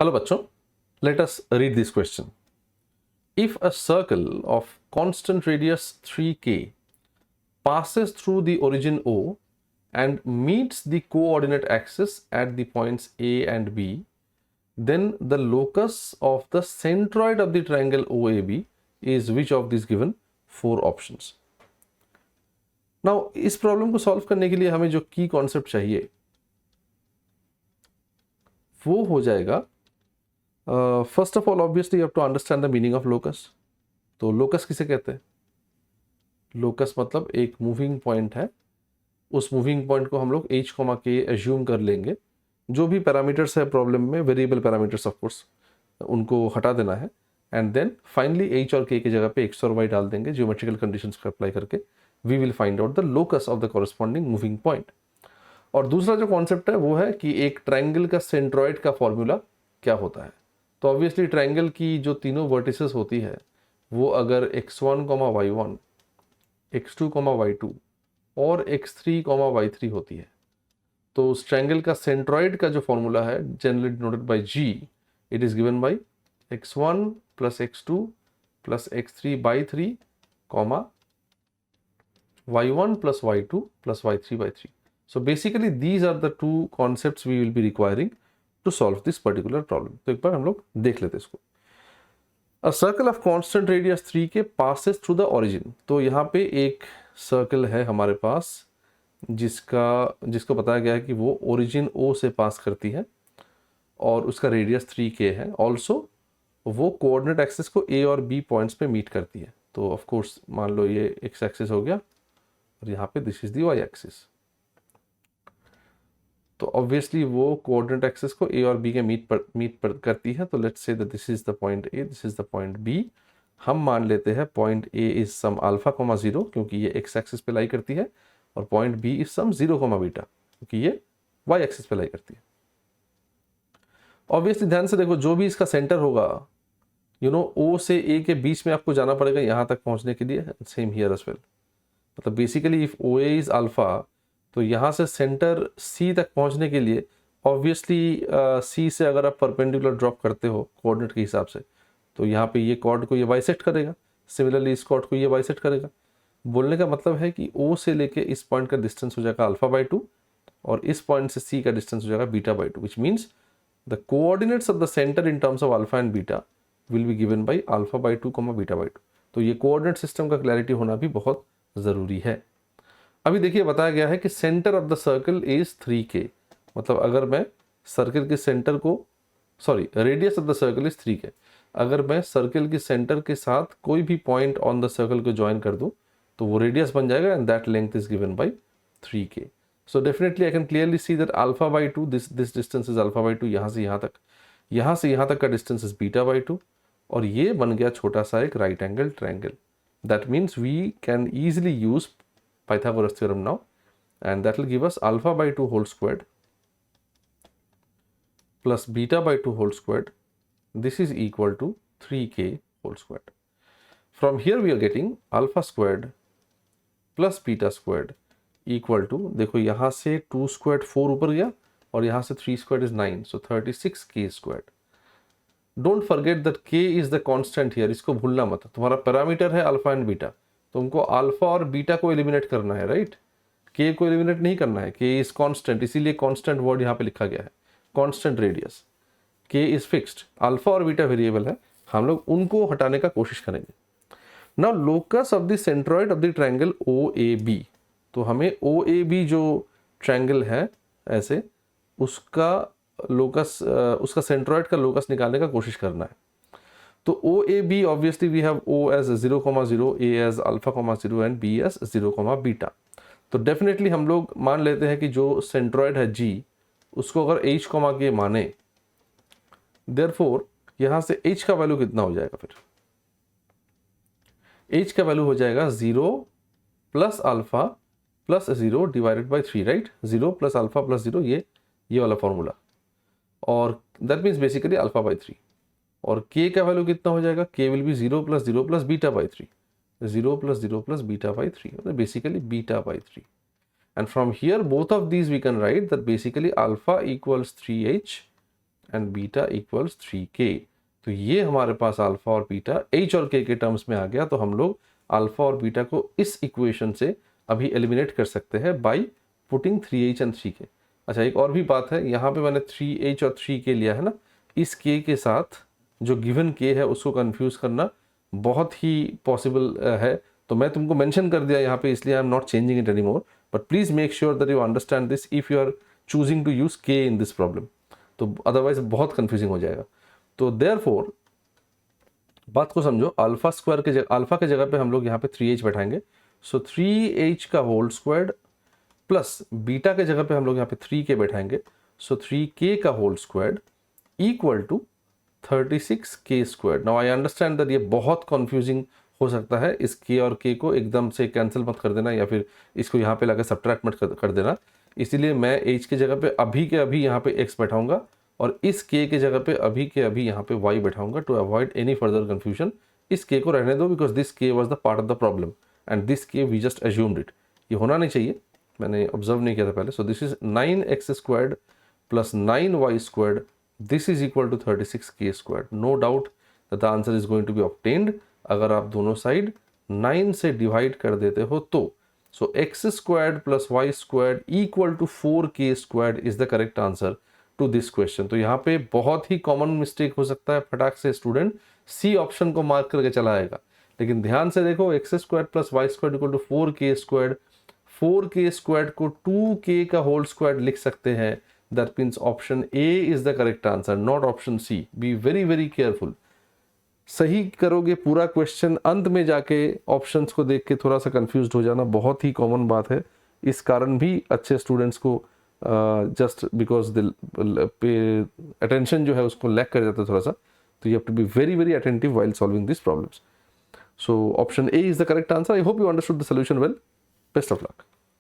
Hello bachcho, let us read this question. If a circle of constant radius 3k passes through the origin O and meets the coordinate axis at the points A and B, then the locus of the centroid of the triangle OAB is which of these given four options? Now इस problem को solve करने के लिए हमें जो की concept चाहिए वो हो जाएगा first of all obviously you have to understand the meaning of locus. तो लोकस किसे कहते हैं? लोकस मतलब एक मूविंग पॉइंट है. उस मूविंग पॉइंट को हम लोग h, k एज्यूम कर लेंगे. जो भी पैरामीटर्स है प्रॉब्लम में, वेरिएबल पैरामीटर्स ऑफ कोर्स, उनको हटा देना है एंड देन फाइनली h और k की जगह पे x और y डाल देंगे ज्योमेट्रिकल कंडीशंस को अप्लाई करके. We will find out the locus of the corresponding moving point. और दूसरा जो कॉन्सेप्ट है वो है कि एक ट्राइंगल का सेंट्रॉइड का फॉर्मूला क्या होता है. तो ऑब्वियसली ट्राइंगल की जो तीनों वर्टिसेस होती है वो अगर x1, y1, x2, y2 और x3, y3 होती है तो उस ट्राइंगल का सेंट्रॉइड का जो फॉर्मूला है generally denoted by g, it is given by x1 plus x2 plus x3 by 3, y1 plus y2 plus y3 by 3. So basically these are the two concepts we will be requiring to solve this particular problem. तो एक बार हम लोग देख लेते हैं इसको. A circle of constant radius 3k passes through the origin. तो यहाँ पे एक सर्कल है हमारे पास जिसको बताया गया है कि वो ओरिजिन O से पास करती है और उसका रेडियस 3k है. ऑल्सो वो कोऑर्डिनेट एक्सिस को A और B पॉइंट्स पे मीट करती है. तो ऑफ कोर्स मान लो ये एक्स एक्सिस हो गया और यहाँ पे this is the y axis. तो ऑब्वियसली वो कोऑर्डिनेट एक्सिस को ए और बी के मीट करती है. तो let's say that this is the point A, this is the point B. हम मान लेते हैं point A is some alpha comma 0 क्योंकि ये एक्स एक्सिस पे लाई करती है और point B is some 0 comma beta क्योंकि ये वाई एक्सिस पे लाई करती है. ऑब्वियसली ध्यान से देखो, जो भी इसका सेंटर होगा ओ से ए के बीच में आपको जाना पड़ेगा यहाँ तक पहुँचने के लिए. Same here as well. मतलब basically if O A is alpha तो यहाँ से सेंटर सी तक पहुँचने के लिए ऑब्वियसली सी से अगर आप परपेंडिकुलर ड्रॉप करते हो कोऑर्डिनेट के हिसाब से तो यहाँ पे ये कॉर्ड को ये बाइसेक्ट करेगा. सिमिलरली इस कॉर्ड को ये बाइसेक्ट करेगा. बोलने का मतलब है कि ओ से लेके इस पॉइंट का डिस्टेंस हो जाएगा अल्फा बाई 2 और इस पॉइंट से सी का डिस्टेंस हो जाएगा beta by 2, which means the coordinates of the centre in terms of alpha and beta will be given by alpha by 2, beta by 2. तो ये कोऑर्डिनेट सिस्टम का क्लैरिटी होना भी बहुत ज़रूरी है. अभी देखिए बताया गया है कि centre of the circle is 3k. मतलब अगर मैं सर्कल के सेंटर को radius of the circle is 3k. अगर मैं सर्कल के सेंटर के साथ कोई भी पॉइंट ऑन द सर्कल को ज्वाइन कर दूं तो वो रेडियस बन जाएगा and that length is given by 3k. So definitely I can clearly see that alpha by 2, this distance is alpha by 2. यहाँ से यहाँ तक का डिस्टेंस इज बीटा बाई 2 और ये बन गया छोटा सा एक right angle triangle. That means we can easily use Pythagoras theorem now, and that will give us alpha by 2 whole squared plus beta by 2 whole squared. This is equal to 3k whole squared. From here we are getting alpha squared plus beta squared equal to, देखो यहाँ से 2 squared 4 ऊपर गया और यहाँ से 3 squared is 9, so 36k squared. Don't forget that k is the constant here. इसको भूलना मत. तुम्हारा पैरामीटर है अल्फा एंड बीटा, तुमको अल्फा और बीटा को एलिमिनेट करना है, राइट? के को एलिमिनेट नहीं करना है. के इज कांस्टेंट, इसीलिए कांस्टेंट वर्ड यहाँ पे लिखा गया है. Constant radius. K is fixed. Alpha और बीटा वेरिएबल है, हम लोग उनको हटाने का कोशिश करेंगे. Now locus of the centroid of the triangle O A B. तो हमें ओ ए बी जो ट्रायंगल है ऐसे उसका लोकस, उसका सेंट्रॉइड का लोकस निकालने का कोशिश करना है. तो OAB obviously we have O as 0, 0, A as alpha, 0 and B as 0, beta. तो डेफिनेटली हम लोग मान लेते हैं कि जो सेंट्रॉइड है G उसको अगर H, के माने, देयरफॉर यहाँ से H का वैल्यू कितना हो जाएगा? फिर H का वैल्यू हो जाएगा 0 plus alpha plus 0 divided by 3, right? 0 plus alpha plus 0, ये वाला फॉर्मूला. और that means basically alpha by 3. और k का वैल्यू कितना हो जाएगा? k will be 0 plus beta by 3. 0 plus beta by 3, मतलब basically beta by 3. And from here both of these we can write that basically alpha equals 3h and beta equals 3k। तो ये हमारे पास alpha और beta h और k के terms में आ गया। तो हम लोग अल्फा और बीटा को इस इक्वेशन से अभी एलिमिनेट कर सकते हैं by putting 3h and 3k। अच्छा, एक और भी बात है, यहाँ पे मैंने 3h और 3k लिया है ना, इस k के साथ जो गिवन k है उसको कंफ्यूज करना बहुत ही पॉसिबल है। तो मैं तुमको मेंशन कर दिया यहाँ पे, इसलिए I am not changing it any more, but please make sure that you understand this if you are choosing to use k in this problem, तो अदरवाइज बहुत कंफ्यूजिंग हो जाएगा। तो देयरफॉर बात को समझो, अल्फा स्क्वायर के अल्फा के जगह पे हम लोग यहाँ पे 3h बैठाएंगे। सो 3h का होल स्क्वायर प्लस बीटा के जगह पे हम लोग यहाँ पे 3k बैठाएंगे। सो 3k का whole square equal to 36k square. Now I understand that ये बहुत कंफ्यूजिंग हो सकता है, इस k और k को एकदम से कैंसिल मत कर देना या फिर इसको यहाँ पे लाकर सब्ट्रैक्ट मत कर देना। इसीलिए मैं h के जगह पे अभी के अभी यहाँ पे x बैठाऊंगा और इस k के जगह पे अभी के अभी यहाँ पे y बैठाऊंगा to avoid any further confusion. इस k को रहने दो because this k was the part of the problem and this k we just assumed it. ये होना नहीं चाहिए, मैंने ऑब्जर्व नहीं किया था पहले। So this is 9x squared plus 9y squared, this is equal to 36k squared. No doubt the answer is going to be obtained अगर आप दोनों साइड 9 से डिवाइड कर देते हो तो। So x squared plus y squared equal to 4k squared is the correct answer to this question. तो यहाँ पे बहुत ही कॉमन मिस्टेक हो सकता है, फटाक से स्टूडेंट सी ऑप्शन को मार्क करके चला आएगा, लेकिन ध्यान से देखो x squared plus y squared equal to 4k squared, 4k squared को 2k का होल स्क्वायर्ड लिख सकते हैं। That means option A is the correct answer, not option C. Be very very careful. सही करोगे पूरा क्वेश्चन, अंत में जाके ऑप्शंस को देख के थोड़ा सा कंफ्यूज्ड हो जाना बहुत ही कॉमन बात है। इस कारण भी अच्छे स्टूडेंट्स को जस्ट बिकॉज अटेंशन जो है उसको लैक कर जाता है थोड़ा सा। तो you have to be very very attentive while solving this problems. So option A is the correct answer. I hope you understood the solution well. Best of luck.